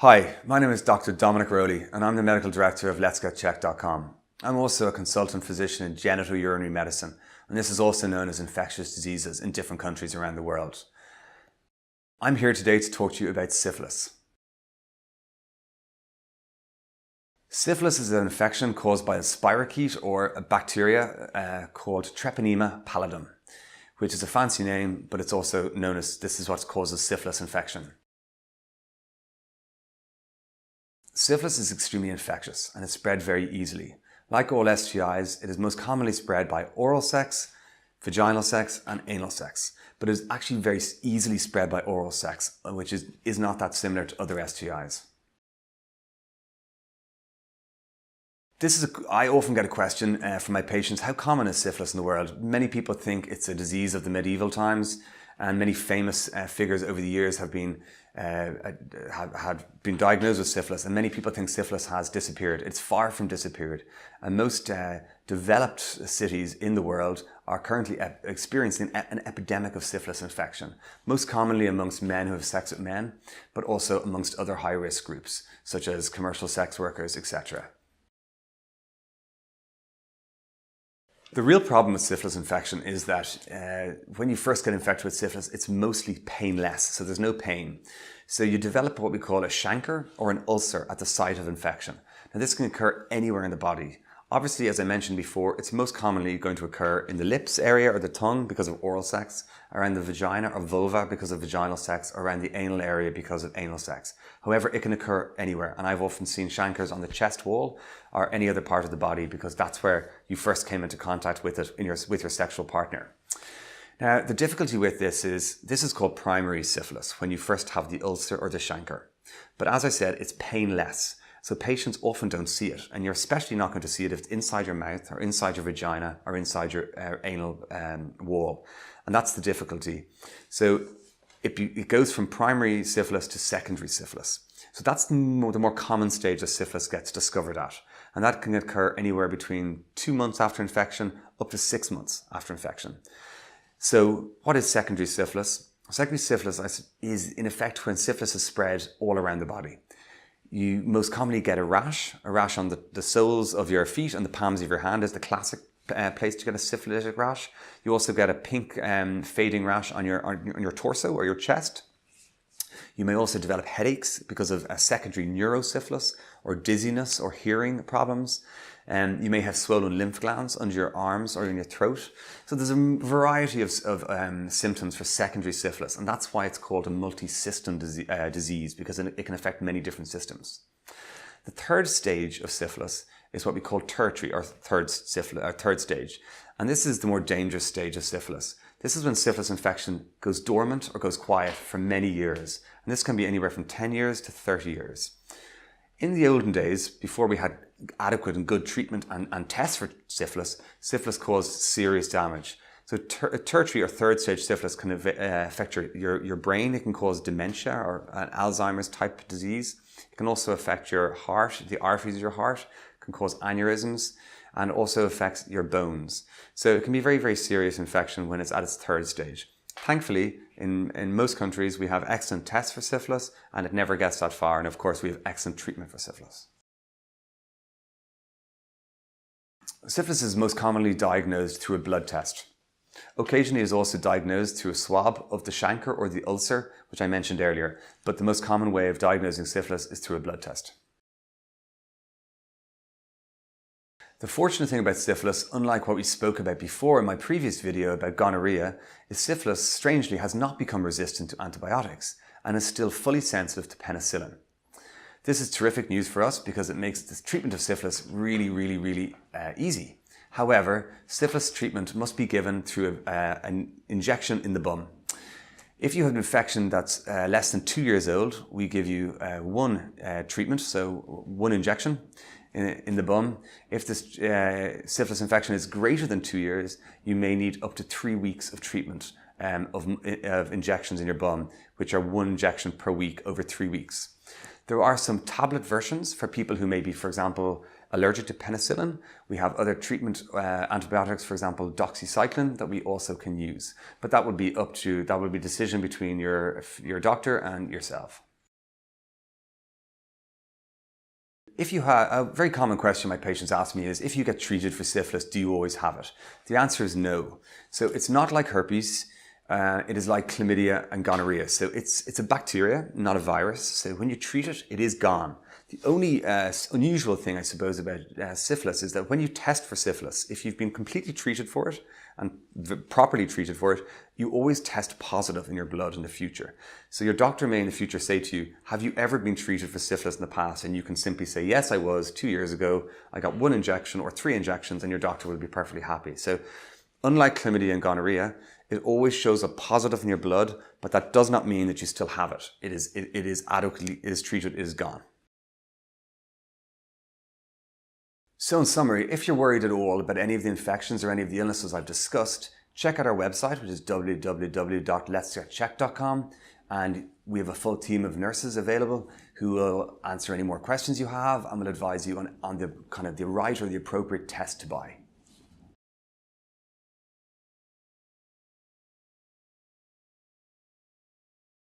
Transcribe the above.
Hi, my name is Dr. Dominic Rowley and I'm the Medical Director of letsgetchecked.com. I'm also a consultant physician in genitourinary medicine, and this is also known as infectious diseases in different countries around the world. I'm here today to talk to you about syphilis. Syphilis is an infection caused by a spirochete or a bacteria called Treponema pallidum, which is a fancy name, but it's also known as this is what causes syphilis infection. Syphilis is extremely infectious and is spread very easily. Like all STIs, it is most commonly spread by oral sex, vaginal sex and anal sex, but it is actually very easily spread by oral sex, which is not that similar to other STIs. I often get a question from my patients, how common is syphilis in the world? Many people think it's a disease of the medieval times, and many famous figures over the years have been diagnosed with syphilis, and many people think syphilis has disappeared. It's far from disappeared, and most developed cities in the world are currently experiencing an epidemic of syphilis infection, most commonly amongst men who have sex with men, but also amongst other high-risk groups, such as commercial sex workers, etc. The real problem with syphilis infection is that when you first get infected with syphilis, it's mostly painless, so there's no pain. So you develop what we call a chancre or an ulcer at the site of infection. Now this can occur anywhere in the body. Obviously, as I mentioned before, it's most commonly going to occur in the lips area or the tongue because of oral sex, around the vagina or vulva because of vaginal sex, or around the anal area because of anal sex. However, it can occur anywhere, and I've often seen chancres on the chest wall or any other part of the body because that's where you first came into contact with it with your sexual partner. Now, the difficulty with this is called primary syphilis, when you first have the ulcer or the chancre. But as I said, it's painless. So patients often don't see it, and you're especially not going to see it if it's inside your mouth or inside your vagina or inside your anal wall. And that's the difficulty. So it goes from primary syphilis to secondary syphilis. So that's the more common stage that syphilis gets discovered at. And that can occur anywhere between 2 months after infection up to 6 months after infection. So what is secondary syphilis? Secondary syphilis is in effect when syphilis is spread all around the body. You most commonly get a rash on the soles of your feet, and the palms of your hand is the classic place to get a syphilitic rash. You also get a pink fading rash on your torso or your chest. You may also develop headaches because of a secondary neurosyphilis, or dizziness or hearing problems. You may have swollen lymph glands under your arms or in your throat. So there's a variety of symptoms for secondary syphilis, and that's why it's called a multi-system disease, because it can affect many different systems. The third stage of syphilis is what we call tertiary or third stage, and this is the more dangerous stage of syphilis. This is when syphilis infection goes dormant or goes quiet for many years, and this can be anywhere from 10 years to 30 years. In the olden days, before we had adequate and good treatment and tests for syphilis, syphilis caused serious damage. So tertiary or third stage syphilis can affect your brain. It can cause dementia or an Alzheimer's type disease. It can also affect your heart, the arteries of your heart. It can cause aneurysms, and also affects your bones. So it can be very, very serious infection when it's at its third stage. Thankfully, in most countries, we have excellent tests for syphilis, and it never gets that far. And of course, we have excellent treatment for syphilis. Syphilis is most commonly diagnosed through a blood test. Occasionally, it is also diagnosed through a swab of the chancre or the ulcer, which I mentioned earlier. But the most common way of diagnosing syphilis is through a blood test. The fortunate thing about syphilis, unlike what we spoke about before in my previous video about gonorrhea, is syphilis strangely has not become resistant to antibiotics and is still fully sensitive to penicillin. This is terrific news for us because it makes the treatment of syphilis really easy. However, syphilis treatment must be given through an injection in the bum. If you have an infection that's less than 2 years old, we give you one treatment, so one injection in the bum. If this syphilis infection is greater than 2 years, you may need up to 3 weeks of treatment of injections in your bum, which are one injection per week over 3 weeks. There are some tablet versions for people who may be, for example, allergic to penicillin. We have other treatment antibiotics, for example, doxycycline, that we also can use. But that would be a decision between your doctor and yourself. if you have, a very common question my patients ask me is, if you get treated for syphilis, do you always have it? The answer is no. So it's not like herpes. It is like chlamydia and gonorrhea. So it's a bacteria, not a virus. So when you treat it, it is gone. The only unusual thing, I suppose, about syphilis is that when you test for syphilis, if you've been completely treated for it and properly treated for it, you always test positive in your blood in the future. So your doctor may in the future say to you, have you ever been treated for syphilis in the past? And you can simply say, yes, I was 2 years ago. I got 1 injection or 3 injections, and your doctor will be perfectly happy. So unlike chlamydia and gonorrhea, it always shows a positive in your blood, but that does not mean that you still have it. It is adequately, it is treated, it is gone. So in summary, if you're worried at all about any of the infections or any of the illnesses I've discussed, check out our website, which is www.letsgetchecked.com, and we have a full team of nurses available who will answer any more questions you have and will advise you on the right or the appropriate test to buy.